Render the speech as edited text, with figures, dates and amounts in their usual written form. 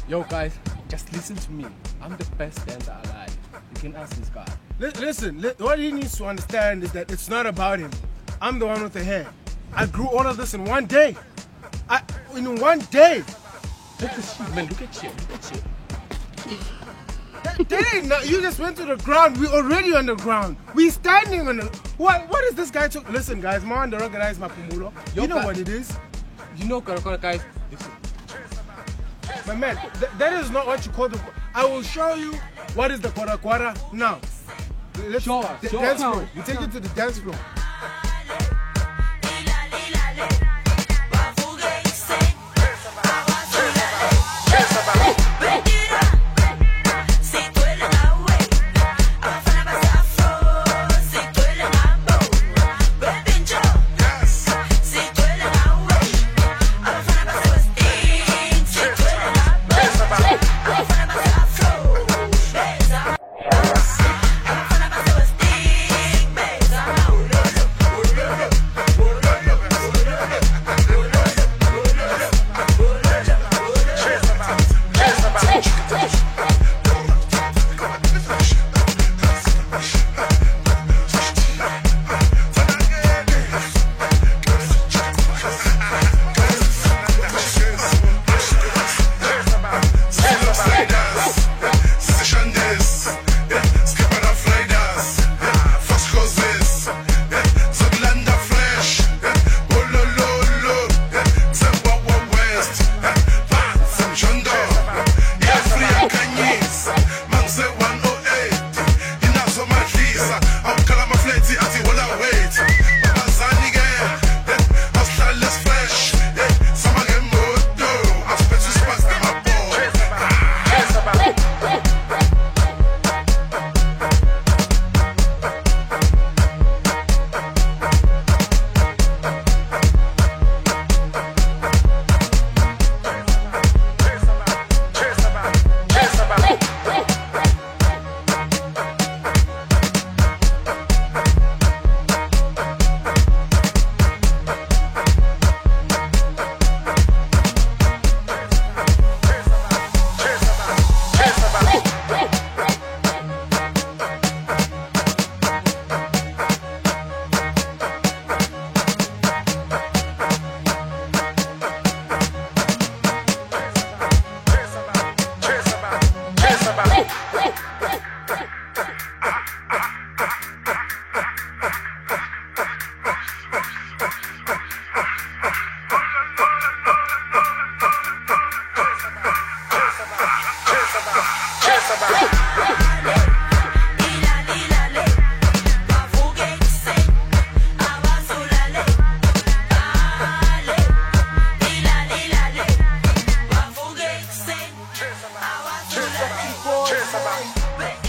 Yo guys, just listen to me. I'm the best dancer alive. You can ask this guy. Listen, what he needs to understand is that it's not about him. I'm the one with the hair. I grew all of this in one day. In one day. Look at you, man. Look at you. You just went to the ground. We're already on the ground. We're standing on the... What is this guy talking? Listen, guys, my the organized Mapumulo. You know what it is? You know, guys. Listen. My man, that is not what you call the... I will show you what is the Kwara now. Let's sure, dance floor. We take it to the dance floor. Cheers,